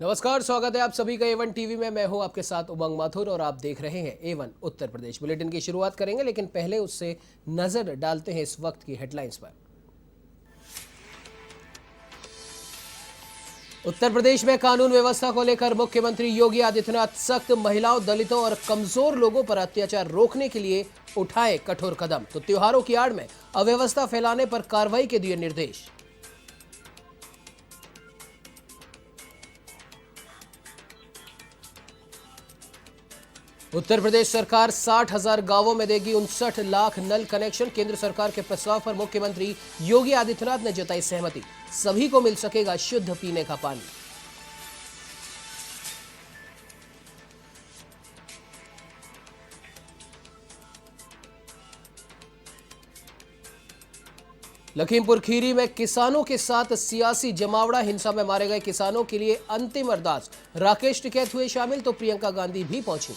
नमस्कार, स्वागत है आप सभी का A1 टीवी में। मैं हूं आपके साथ उमंग माथुर और आप देख रहे हैं A1 उत्तर प्रदेश। बुलेटिन की शुरुआत करेंगे, लेकिन पहले उससे नजर डालते हैं इस वक्त की हेडलाइंस पर। उत्तर प्रदेश में कानून व्यवस्था को लेकर मुख्यमंत्री योगी आदित्यनाथ सख्त। महिलाओं, दलितों और कमजोर लोगों पर अत्याचार रोकने के लिए उठाए कठोर कदम। तो त्योहारों की आड़ में अव्यवस्था फैलाने पर कार्रवाई के दिए निर्देश। उत्तर प्रदेश सरकार 60,000 गांवों में देगी 59 लाख नल कनेक्शन। केंद्र सरकार के प्रस्ताव पर मुख्यमंत्री योगी आदित्यनाथ ने जताई सहमति। सभी को मिल सकेगा शुद्ध पीने का पानी। लखीमपुर खीरी में किसानों के साथ सियासी जमावड़ा। हिंसा में मारे गए किसानों के लिए अंतिम अरदास। राकेश टिकैत हुए शामिल, तो प्रियंका गांधी भी पहुंची।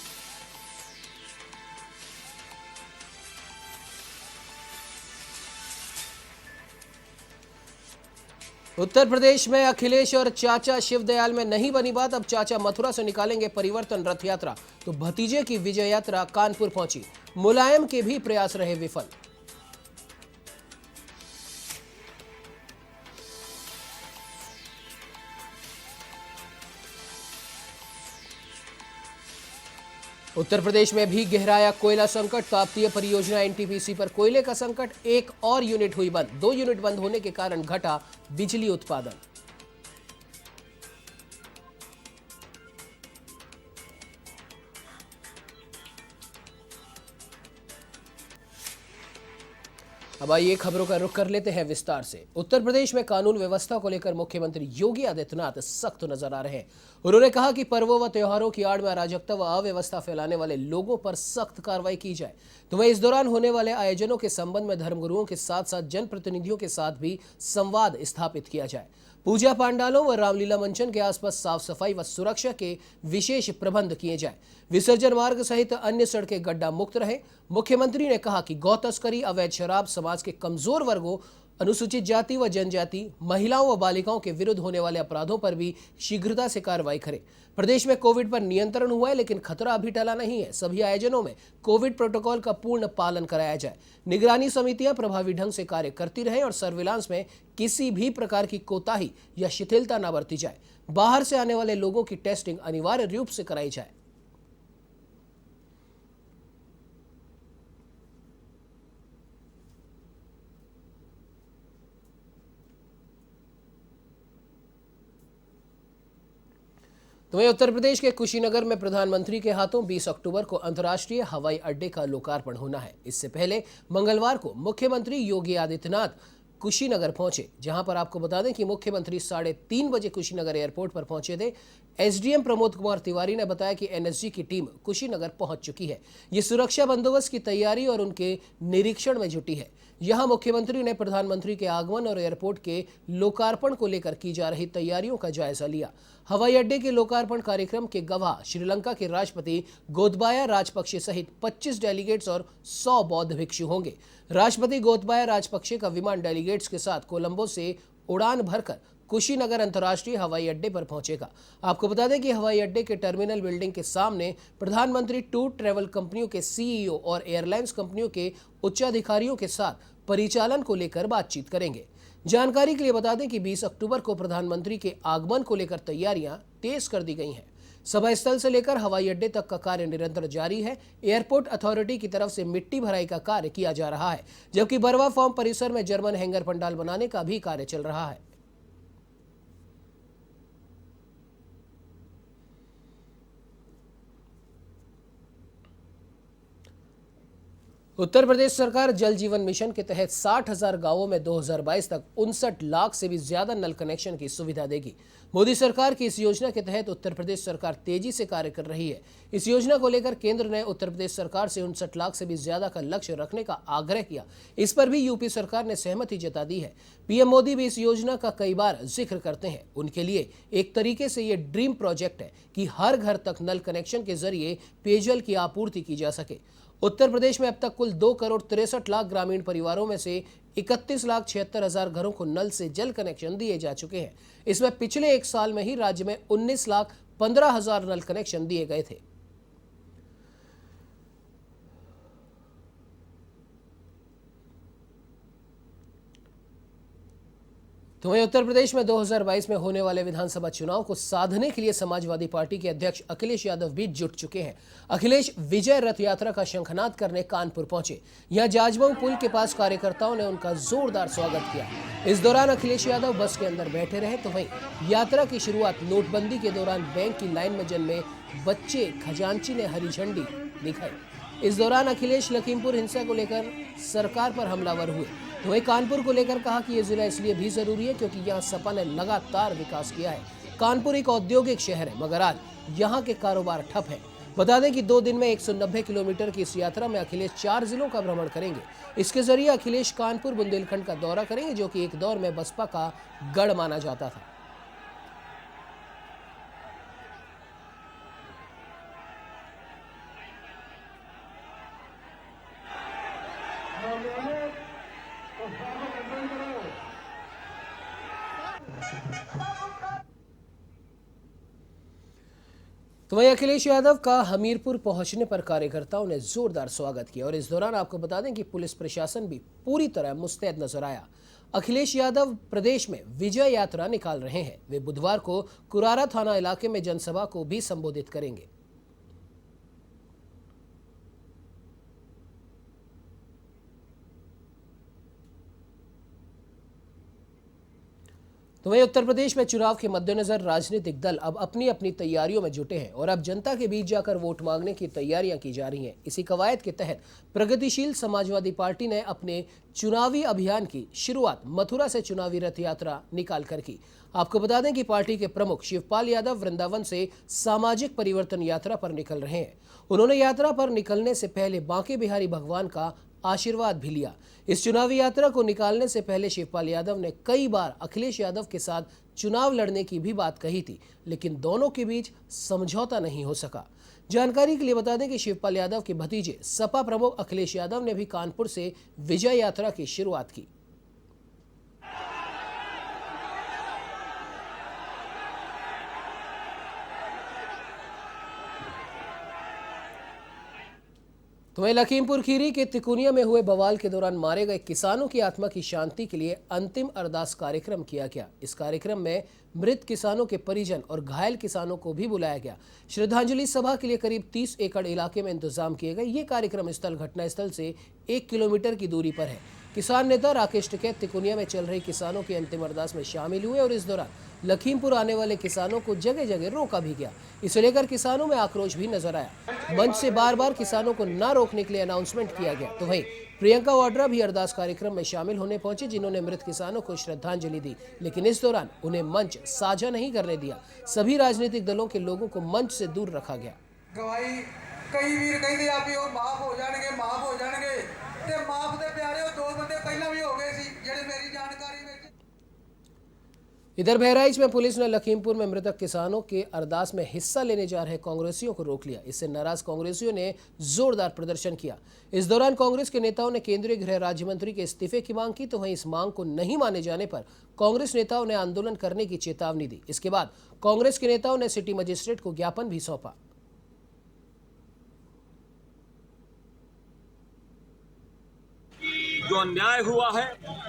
उत्तर प्रदेश में अखिलेश और चाचा शिवदयाल में नहीं बनी बात। अब चाचा मथुरा से निकालेंगे परिवर्तन रथ यात्रा, तो भतीजे की विजय यात्रा कानपुर पहुंची। मुलायम के भी प्रयास रहे विफल। उत्तर प्रदेश में भी गहराया कोयला संकट। ताप्तीय परियोजना एनटीपीसी पर कोयले का संकट। एक और यूनिट हुई बंद। 2 यूनिट बंद होने के कारण घटा बिजली उत्पादन। अब आइए खबरों का रुख कर लेते हैं विस्तार से। उत्तर प्रदेश में कानून व्यवस्था को लेकर मुख्यमंत्री योगी आदित्यनाथ सख्त नजर आ रहे हैं। उन्होंने कहा कि पर्वों व त्योहारों की आड़ में अराजकता व अव्यवस्था फैलाने वाले लोगों पर सख्त कार्रवाई की जाए। तो वहीं इस दौरान होने वाले आयोजनों के संबंध में धर्मगुरुओं के साथ साथ जनप्रतिनिधियों के साथ भी संवाद स्थापित किया जाए। पूजा पंडालों व रामलीला मंचन के आसपास साफ सफाई व सुरक्षा के विशेष प्रबंध किए जाए। विसर्जन मार्ग सहित अन्य सड़कें गड्ढा मुक्त रहे। मुख्यमंत्री ने कहा कि गौ तस्करी, अवैध शराब, समाज के कमजोर वर्गों, अनुसूचित जाति व जनजाति, महिलाओं व बालिकाओं के विरुद्ध होने वाले अपराधों पर भी शीघ्रता से कार्रवाई करें। प्रदेश में कोविड पर नियंत्रण हुआ है, लेकिन खतरा अभी टला नहीं है। सभी आयोजनों में कोविड प्रोटोकॉल का पूर्ण पालन कराया जाए। निगरानी समितियां प्रभावी ढंग से कार्य करती रहें और सर्विलांस में किसी भी प्रकार की कोताही या शिथिलता न बरती जाए। बाहर से आने वाले लोगों की टेस्टिंग अनिवार्य रूप से कराई जाए। तो वहीं उत्तर प्रदेश के कुशीनगर में प्रधानमंत्री के हाथों 20 अक्टूबर को अंतर्राष्ट्रीय हवाई अड्डे का लोकार्पण होना है। इससे पहले मंगलवार को मुख्यमंत्री योगी आदित्यनाथ कुशीनगर पहुंचे, जहां पर आपको बता दें कि मुख्यमंत्री 3:30 बजे कुशीनगर एयरपोर्ट पर पहुंचे थे। एसडीएम प्रमोद कुमार तिवारी ने बताया कि एनएसजी की टीम कुशीनगर पहुंच चुकी है। ये सुरक्षा बंदोबस्त की तैयारी और उनके निरीक्षण में जुटी है। यहां मुख्यमंत्री ने प्रधानमंत्री के आगमन और एयरपोर्ट के लोकार्पण को लेकर की जा रही तैयारियों का जायजा लिया। हवाई अड्डे के लोकार्पण कार्यक्रम के गवाह श्रीलंका के राष्ट्रपति गोतबाया राजपक्षे सहित 25 डेलीगेट्स और 100 बौद्ध भिक्षु होंगे। राष्ट्रपति गोतबाया राजपक्षे का विमान डेलीगेट्स के साथ कोलंबो से उड़ान भरकर कुशीनगर अंतर्राष्ट्रीय हवाई अड्डे पर पहुंचेगा। आपको बता दें कि हवाई अड्डे के टर्मिनल बिल्डिंग के सामने प्रधानमंत्री टूर ट्रैवल कंपनियों के सीईओ और एयरलाइंस कंपनियों के उच्चाधिकारियों के साथ परिचालन को लेकर बातचीत करेंगे। जानकारी के लिए बता दें कि 20 अक्टूबर को प्रधानमंत्री के आगमन को लेकर तैयारियां तेज कर दी गई हैं। सभा स्थल से लेकर हवाई अड्डे तक का कार्य निरंतर जारी है। एयरपोर्ट अथॉरिटी की तरफ से मिट्टी भराई का कार्य किया जा रहा है, जबकि बरवा फार्म परिसर में जर्मन हैंगर पंडाल बनाने का भी कार्य चल रहा है। उत्तर प्रदेश सरकार जल जीवन मिशन के तहत 60,000 गांवों में 2022 तक 59 लाख से भी ज्यादा नल कनेक्शन की सुविधा देगी। मोदी सरकार की इस योजना के तहत उत्तर प्रदेश सरकार तेजी से कार्य कर रही है। इस योजना को लेकर केंद्र ने उत्तर प्रदेश सरकार से 59 लाख से भी ज्यादा का लक्ष्य रखने का आग्रह किया। इस पर भी यूपी सरकार ने सहमति जता दी है। पीएम मोदी भी इस योजना का कई बार जिक्र करते हैं। उनके लिए एक तरीके से ये ड्रीम प्रोजेक्ट है कि हर घर तक नल कनेक्शन के जरिए पेयजल की आपूर्ति की जा सके। उत्तर प्रदेश में अब तक कुल 2 करोड़ 63 लाख ग्रामीण परिवारों में से 31,76,000 घरों को नल से जल कनेक्शन दिए जा चुके हैं। इसमें पिछले एक साल में ही राज्य में 19,15,000 नल कनेक्शन दिए गए थे। तो वहीं उत्तर प्रदेश में 2022 में होने वाले विधानसभा चुनाव को साधने के लिए समाजवादी पार्टी के अध्यक्ष अखिलेश यादव भी जुट चुके हैं। अखिलेश विजय रथ यात्रा का शंखनाद करने कानपुर पहुंचे। यहां जाजमऊ पुल के पास कार्यकर्ताओं ने उनका जोरदार स्वागत किया। इस दौरान अखिलेश यादव बस के अंदर बैठे रहे। तो वहीं यात्रा की शुरुआत नोटबंदी के दौरान बैंक की लाइन में जन्मे बच्चे खजांची ने हरी झंडी दिखाई। इस दौरान अखिलेश लखीमपुर हिंसा को लेकर सरकार पर हमलावर हुए। तो वहीं कानपुर को लेकर कहा कि यह जिला इसलिए भी जरूरी है क्योंकि यहां सपा ने लगातार विकास किया है। कानपुर एक औद्योगिक शहर है, मगर आज यहां के कारोबार ठप है। बता दें कि 2 दिन में 190 किलोमीटर की इस यात्रा में अखिलेश 4 जिलों का भ्रमण करेंगे। इसके जरिए अखिलेश कानपुर बुंदेलखंड का दौरा करेंगे, जो कि एक दौर में बसपा का गढ़ माना जाता था। तो वहीं अखिलेश यादव का हमीरपुर पहुंचने पर कार्यकर्ताओं ने जोरदार स्वागत किया। और इस दौरान आपको बता दें कि पुलिस प्रशासन भी पूरी तरह मुस्तैद नजर आया। अखिलेश यादव प्रदेश में विजय यात्रा निकाल रहे हैं। वे बुधवार को कुरारा थाना इलाके में जनसभा को भी संबोधित करेंगे। तो वहीं उत्तर प्रदेश में चुनाव के मद्देनजर राजनीतिक दल अब अपनी अपनी तैयारियों में जुटे हैं और अब जनता के बीच जाकर वोट मांगने की तैयारियां की जा रही हैं। इसी कवायद के तहत प्रगतिशील समाजवादी पार्टी ने अपने चुनावी अभियान की शुरुआत मथुरा से चुनावी रथ यात्रा निकाल कर की। आपको बता दें कि पार्टी के प्रमुख शिवपाल यादव वृंदावन से सामाजिक परिवर्तन यात्रा पर निकल रहे हैं। उन्होंने यात्रा पर निकलने से पहले बांके बिहारी भगवान का आशीर्वाद भी लिया। इस चुनावी यात्रा को निकालने से पहले शिवपाल यादव ने कई बार अखिलेश यादव के साथ चुनाव लड़ने की भी बात कही थी, लेकिन दोनों के बीच समझौता नहीं हो सका। जानकारी के लिए बता दें कि शिवपाल यादव के भतीजे सपा प्रमुख अखिलेश यादव ने भी कानपुर से विजय यात्रा की शुरुआत की। तो वहीं लखीमपुर खीरी के तिकुनिया में हुए बवाल के दौरान मारे गए किसानों की आत्मा की शांति के लिए अंतिम अरदास कार्यक्रम किया गया। इस कार्यक्रम में मृत किसानों के परिजन और घायल किसानों को भी बुलाया गया। श्रद्धांजलि सभा के लिए करीब 30 एकड़ इलाके में इंतजाम किए गए। ये कार्यक्रम स्थल घटनास्थल से 1 किलोमीटर की दूरी पर है। किसान नेता राकेश टिकैत तिकुनिया में चल रही किसानों की अंतिम अरदास में शामिल हुए और इस दौरान लखीमपुर आने वाले किसानों को जगह जगह रोका भी गया। इसे लेकर किसानों में आक्रोश भी नजर आया। मंच से बार बार किसानों को न रोकने के लिए अनाउंसमेंट किया गया। तो वहीं प्रियंका वाड्रा भी अरदास कार्यक्रम में शामिल होने पहुंचे, जिन्होंने मृत किसानों को श्रद्धांजलि दी, लेकिन इस दौरान उन्हें मंच साझा नहीं करने दिया। सभी राजनीतिक दलों के लोगों को मंच से दूर रखा गया। गवाही कई वीर कहते आप माफ हो जाएंगे, माफ हो जाएंगे ते माफ दे प्यारे 2 बंदे पहला भी हो गए सी जेडे मेरी जानकारी में। इधर बहराइच में पुलिस ने लखीमपुर में मृतक किसानों के अरदास में हिस्सा लेने जा रहे कांग्रेसियों को रोक लिया। इससे नाराज कांग्रेसियों ने जोरदार प्रदर्शन किया। इस दौरान कांग्रेस के नेताओं ने केंद्रीय गृह राज्य मंत्री के इस्तीफे की मांग की। तो वहीं इस मांग को नहीं माने जाने पर कांग्रेस नेताओं ने आंदोलन करने की चेतावनी दी। इसके बाद कांग्रेस के नेताओं ने सिटी मजिस्ट्रेट को ज्ञापन भी सौंपा। जो अन्याय हुआ है,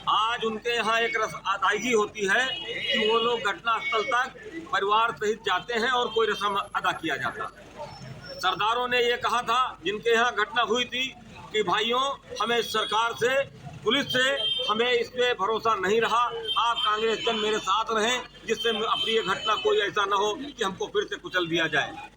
आज उनके यहाँ एक अदायगी होती है कि वो लोग घटनास्थल तक परिवार सहित जाते हैं और कोई रस्म अदा किया जाता है। सरदारों ने ये कहा था जिनके यहाँ घटना हुई थी कि भाइयों, हमें सरकार से, पुलिस से हमें इस पे भरोसा नहीं रहा, आप कांग्रेस जन मेरे साथ रहें, जिससे अप्रिय घटना कोई ऐसा न हो कि हमको फिर से कुचल दिया जाए।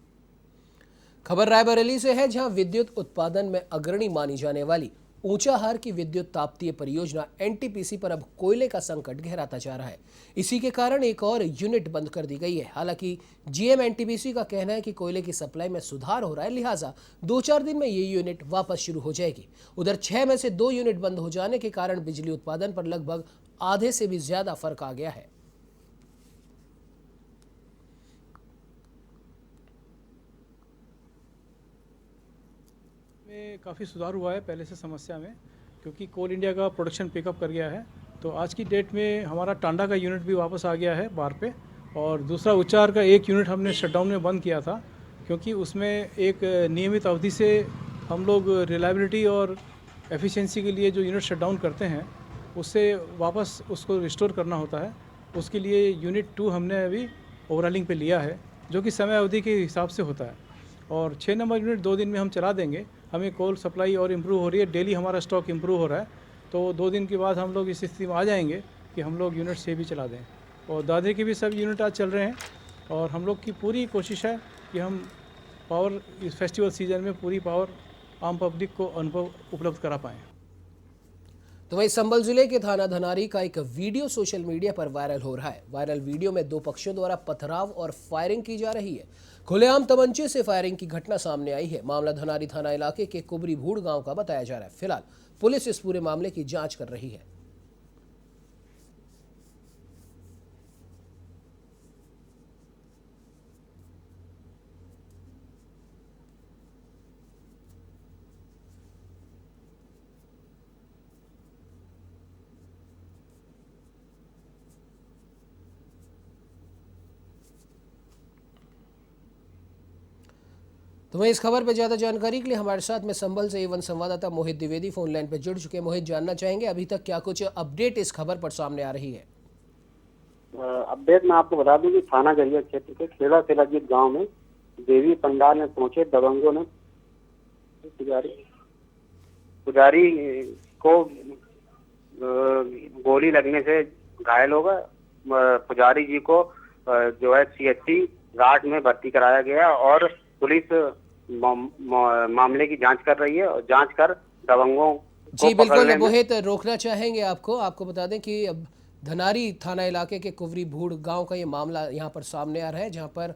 खबर रायबरेली से है, जहां विद्युत उत्पादन में अग्रणी मानी जाने वाली ऊंचाहार की विद्युत ताप्तीय परियोजना एनटीपीसी पर अब कोयले का संकट गहराता जा रहा है। इसी के कारण एक और यूनिट बंद कर दी गई है। हालांकि जीएम एनटीपीसी का कहना है कि कोयले की सप्लाई में सुधार हो रहा है, लिहाजा 2-4 दिन में ये यूनिट वापस शुरू हो जाएगी। उधर 6 में से 2 यूनिट बंद हो जाने के कारण बिजली उत्पादन पर लगभग आधे से भी ज्यादा फर्क आ गया है। में काफ़ी सुधार हुआ है पहले से समस्या में। क्योंकि कोल इंडिया का प्रोडक्शन पिकअप कर गया है। तो आज की डेट में हमारा टांडा का यूनिट भी वापस आ गया है बार पे, और दूसरा उच्चार का एक यूनिट हमने शटडाउन में बंद किया था, क्योंकि उसमें एक नियमित अवधि से हम लोग रिलायबिलिटी और एफिशिएंसी के लिए जो यूनिट शटडाउन करते हैं उससे वापस उसको रिस्टोर करना होता है। उसके लिए यूनिट 2 हमने अभी ओवरहालिंग पे लिया है, जो कि समय अवधि के हिसाब से होता है, और 6 नंबर यूनिट 2 दिन में हम चला देंगे। हमें कोल सप्लाई और इम्प्रूव हो रही है, डेली हमारा स्टॉक इम्प्रूव हो रहा है, तो 2 दिन के बाद हम लोग इस स्थिति में आ जाएंगे कि हम लोग यूनिट 6 भी चला दें। और दादरी के भी सब यूनिट आज चल रहे हैं, और हम लोग की पूरी कोशिश है कि हम पावर इस फेस्टिवल सीजन में पूरी पावर आम पब्लिक को अनुभव उपलब्ध करा पाएँ। तो वहीं संभल जिले के थाना धनारी का एक वीडियो सोशल मीडिया पर वायरल हो रहा है। वायरल वीडियो में 2 पक्षों द्वारा पथराव और फायरिंग की जा रही है। खुलेआम तमंचे से फायरिंग की घटना सामने आई है। मामला धनारी थाना इलाके के कुबरी भूड़ गांव का बताया जा रहा है। फिलहाल पुलिस इस पूरे मामले की जांच कर रही है। तो वहीं इस खबर पर ज्यादा जानकारी के लिए हमारे साथ में संभल से एवन संवाददाता मोहित द्विवेदी फोन लाइन पर जुड़ चुके हैं। मोहित, जानना चाहेंगे अभी तक क्या कुछ अपडेट इस खबर पर सामने आ रही है? अपडेट मैं आपको बता दूं कि थाना गरिया क्षेत्र के खेड़ा सिलाजीत गांव में देवी पंडाल में पहुंचे दबंगों ने पुजारी को गोली लगने से घायल हो गए। पुजारी जी को जो है CHC घाट में भर्ती कराया गया, और पुलिस मामले की जांच कर रही है, और जांच कर दबंगों को जी बिल्कुल पकड़ने में मोहित, रोकना चाहेंगे आपको बता दें कि अब धनारी थाना इलाके के कुवरी भूड़ गांव का ये मामला यहां पर सामने आ रहा है, जहां पर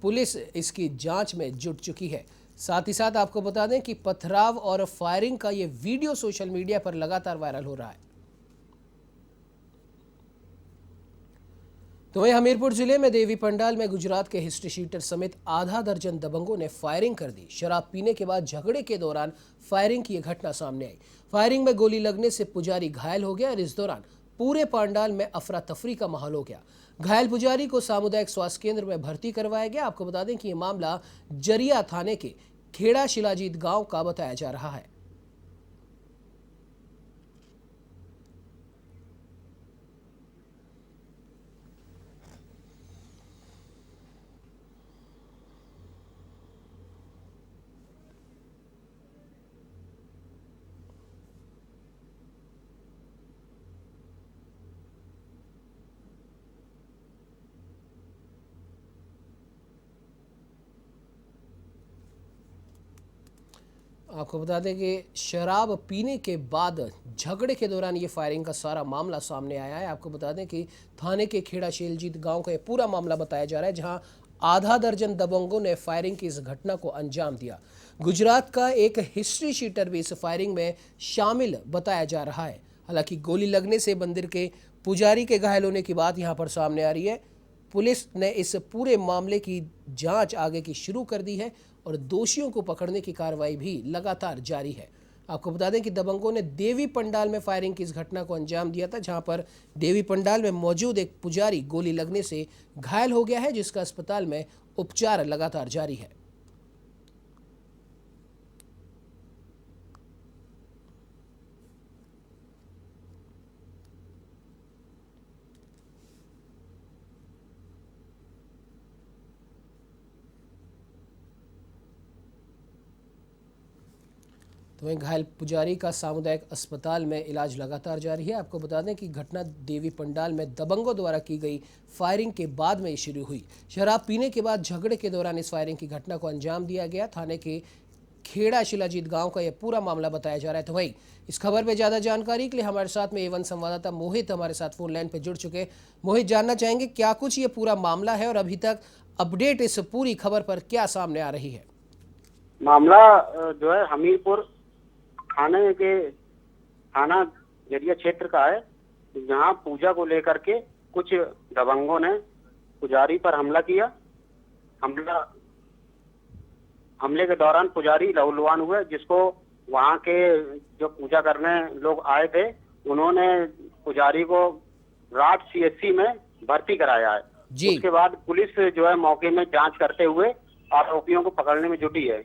पुलिस इसकी जांच में जुट चुकी है। साथ ही साथ आपको बता दें कि पथराव और फायरिंग का ये वीडियो सोशल मीडिया पर लगातार वायरल हो रहा है। तो वहीं हमीरपुर जिले में देवी पंडाल में गुजरात के हिस्ट्री शीटर समेत आधा दर्जन दबंगों ने फायरिंग कर दी। शराब पीने के बाद झगड़े के दौरान फायरिंग की यह घटना सामने आई। फायरिंग में गोली लगने से पुजारी घायल हो गया, और इस दौरान पूरे पंडाल में अफरा तफरी का माहौल हो गया। घायल पुजारी को सामुदायिक स्वास्थ्य केंद्र में भर्ती करवाया गया। आपको बता दें कि यह मामला जरिया थाने के खेड़ा शिलाजीत गांव का बताया जा रहा है। आपको बता दें कि शराब पीने के बाद झगड़े के दौरान ये फायरिंग का सारा मामला सामने आया है। आपको बता दें कि थाने के खेड़ा शेलजीत गांव का ये पूरा मामला बताया जा रहा है, जहां आधा दर्जन दबंगों ने फायरिंग की इस घटना को अंजाम दिया। गुजरात का एक हिस्ट्री शीटर भी इस फायरिंग में शामिल बताया जा रहा है। हालांकि गोली लगने से मंदिर के पुजारी के घायल होने की बात यहां पर सामने आ रही है। पुलिस ने इस पूरे मामले की जांच आगे की शुरू कर दी है, और दोषियों को पकड़ने की कार्रवाई भी लगातार जारी है। आपको बता दें कि दबंगों ने देवी पंडाल में फायरिंग की इस घटना को अंजाम दिया था, जहां पर देवी पंडाल में मौजूद एक पुजारी गोली लगने से घायल हो गया है, जिसका अस्पताल में उपचार लगातार जारी है। तो वहीं घायल पुजारी का सामुदायिक अस्पताल में इलाज लगातार जारी है। आपको बता दें कि घटना देवी पंडाल में दबंगों द्वारा की गई फायरिंग के बाद में शुरू हुई। शराब पीने के बाद झगड़े के दौरान इस फायरिंग की घटना को अंजाम दिया गया। थाने के खेड़ा शिलाजीत गांव का यह पूरा मामला बताया जा रहा है। तो वहीं इस खबर पर ज्यादा जानकारी के लिए हमारे साथ में एवन संवाददाता मोहित हमारे साथ फोन लाइन पर जुड़ चुके। मोहित, जानना चाहेंगे क्या कुछ ये पूरा मामला है, और अभी तक अपडेट इस पूरी खबर पर क्या सामने आ रही है? मामला जो है हमीरपुर थाना जरिया क्षेत्र का है, जहां पूजा को लेकर के कुछ दबंगों ने पुजारी पर हमला किया। हमले के दौरान पुजारी लहूलुहान हुए, जिसको वहाँ के जो पूजा करने लोग आए थे, उन्होंने पुजारी को रात सीएचसी में भर्ती कराया है। जी। उसके बाद पुलिस जो है मौके में जांच करते हुए आरोपियों को पकड़ने में जुटी है।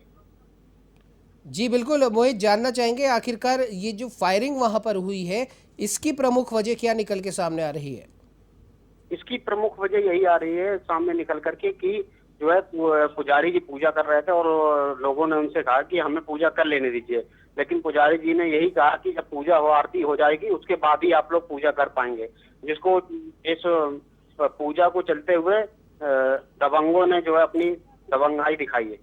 जी बिल्कुल मोहित, जानना चाहेंगे आखिरकार ये जो फायरिंग वहां पर हुई है, इसकी प्रमुख वजह क्या निकल के सामने आ रही है? इसकी प्रमुख वजह यही आ रही है सामने निकल करके कि जो है पुजारी जी पूजा कर रहे थे और लोगों ने उनसे कहा कि हमें पूजा कर लेने दीजिए, लेकिन पुजारी जी ने यही कहा कि जब पूजा हो आरती हो जाएगी उसके बाद ही आप लोग पूजा कर पाएंगे, जिसको इस पूजा को चलते हुए दबंगों ने जो है अपनी दबंगाई दिखाई है।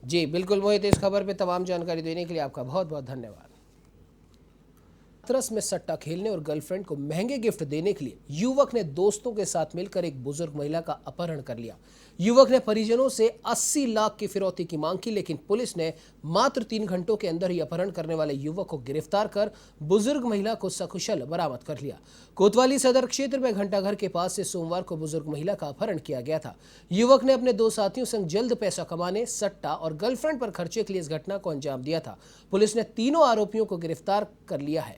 जी बिल्कुल मोहित, इस खबर पे तमाम जानकारी देने के लिए आपका बहुत बहुत धन्यवाद। हाथरस में सट्टा खेलने और गर्लफ्रेंड को महंगे गिफ्ट देने के लिए युवक ने दोस्तों के साथ मिलकर एक बुजुर्ग महिला का अपहरण कर लिया। युवक ने परिजनों से 80 लाख की फिरौती की मांग की, लेकिन पुलिस ने मात्र 3 घंटों के अंदर ही अपहरण करने वाले युवक को गिरफ्तार कर बुजुर्ग महिला को सकुशल बरामद कर लिया। कोतवाली सदर क्षेत्र में घंटाघर के पास से सोमवार को बुजुर्ग महिला का अपहरण किया गया था। युवक ने अपने 2 साथियों संग जल्द पैसा कमाने, सट्टा और गर्लफ्रेंड पर खर्चे के लिए इस घटना को अंजाम दिया था। पुलिस ने तीनों आरोपियों को गिरफ्तार कर लिया है।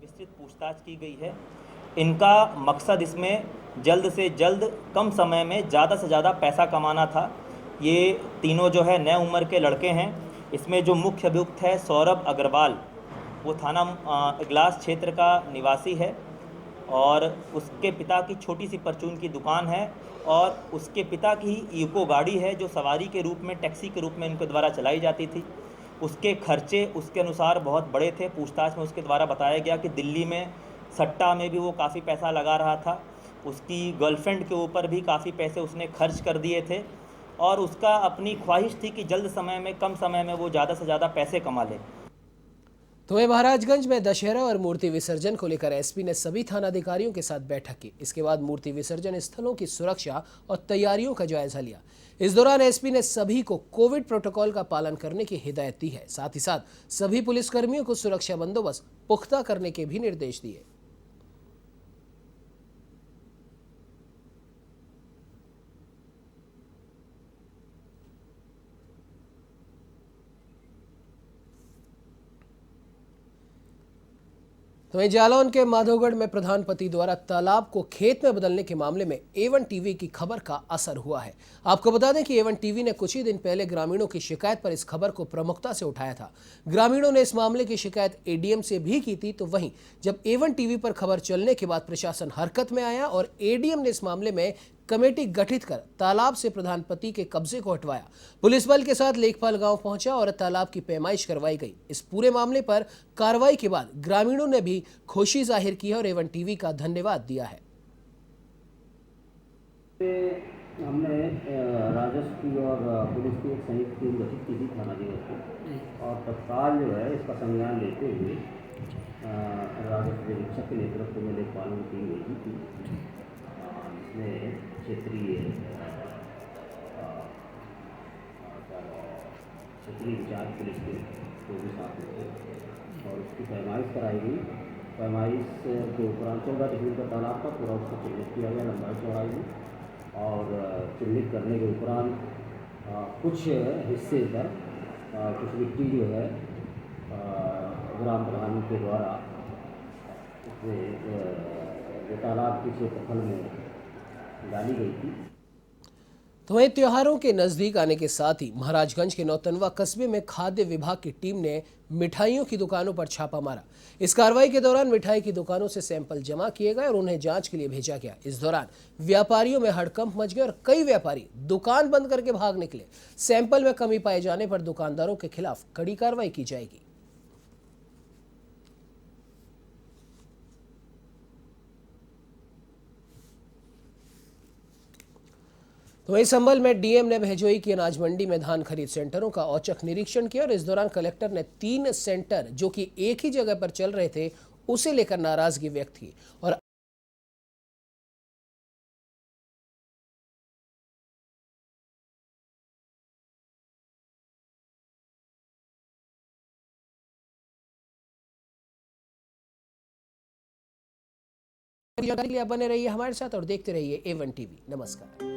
विस्तृत पूछताछ की गई है। इनका मकसद इसमें जल्द से जल्द कम समय में ज़्यादा से ज़्यादा पैसा कमाना था। ये तीनों जो है नए उम्र के लड़के हैं। इसमें जो मुख्य अभियुक्त है सौरभ अग्रवाल, वो थाना इगलास क्षेत्र का निवासी है और उसके पिता की छोटी सी परचून की दुकान है और उसके पिता की ही इको गाड़ी है जो सवारी के रूप में, टैक्सी के रूप में इनके द्वारा चलाई जाती थी। उसके खर्चे उसके अनुसार बहुत बड़े थे। पूछताछ में उसके द्वारा बताया गया कि दिल्ली में सट्टा में भी वो काफ़ी पैसा लगा रहा था। उसकी गर्लफ्रेंड के ऊपर भी काफ़ी पैसे उसने खर्च कर दिए थे और उसका अपनी ख्वाहिश थी कि जल्द समय में, कम समय में वो ज़्यादा से ज़्यादा पैसे कमा ले। तो वहीं महाराजगंज में दशहरा और मूर्ति विसर्जन को लेकर एसपी ने सभी थानाधिकारियों के साथ बैठक की। इसके बाद मूर्ति विसर्जन स्थलों की सुरक्षा और तैयारियों का जायजा लिया। इस दौरान एसपी ने सभी को कोविड प्रोटोकॉल का पालन करने की हिदायत दी है। साथ ही साथ सभी पुलिसकर्मियों को सुरक्षा बंदोबस्त पुख्ता करने के भी निर्देश दिए। तो वहीं जालौन के माधोगढ़ में प्रधान पति द्वारा तालाब को खेत में बदलने के मामले में A1 टीवी की खबर का असर हुआ है। आपको बता दें कि A1 टीवी ने कुछ ही दिन पहले ग्रामीणों की शिकायत पर इस खबर को प्रमुखता से उठाया था। ग्रामीणों ने इस मामले की शिकायत एडीएम से भी की थी। तो वहीं जब A1 टीवी पर खबर चलने के बाद प्रशासन हरकत में आया और एडीएम ने इस मामले में कमेटी गठित कर तालाब से प्रधान पति के कब्जे को हटवाया। पुलिस बल के साथ लेखपाल गांव पहुंचा और तालाब की पैमाइश करवाई गई। इस पूरे मामले पर कार्रवाई के बाद ग्रामीणों ने भी खुशी जाहिर की है और A1 टीवी का धन्यवाद दिया है। हमने राजस्व की और पुलिस की एक संयुक्त टीम गठित की थी थाना दिवस को, और तत्काल जो है इसका संज्ञान लेते हुए राजस्व निरीक्षक के नेतृत्व में लेखपालों की टीम भेजी थी, जिसमें क्षेत्रीय इंचार्ज पुलिस के जो भी साथ थे और उसकी पैमाइश कराई गई। पैमाइश के उपरांत 14 डिग्री का तालाब था, पूरा उसको चिन्हित किया गया लंबाई चौड़ाई में, और चिन्हित करने के उपरांत कुछ हिस्से पर कुछ मिट्टी जो है ग्राम प्रधान के द्वारा जो तालाब के क्षेत्रफल में डाली गई थी। तो वहीं त्योहारों के नजदीक आने के साथ ही महाराजगंज के नौतनवा कस्बे में खाद्य विभाग की टीम ने मिठाइयों की दुकानों पर छापा मारा। इस कार्रवाई के दौरान मिठाई की दुकानों से सैंपल जमा किए गए और उन्हें जांच के लिए भेजा गया। इस दौरान व्यापारियों में हड़कंप मच गया और कई व्यापारी दुकान बंद करके भाग निकले। सैंपल में कमी पाए जाने पर दुकानदारों के खिलाफ कड़ी कार्रवाई की जाएगी। तो वहीं संभल में डीएम ने भैजोई की अनाज मंडी में धान खरीद सेंटरों का औचक निरीक्षण किया और इस दौरान कलेक्टर ने 3 सेंटर जो कि एक ही जगह पर चल रहे थे उसे लेकर नाराजगी व्यक्त की और जानकारी के लिए आप बने रहिए हमारे साथ और देखते रहिए A1 टीवी। नमस्कार।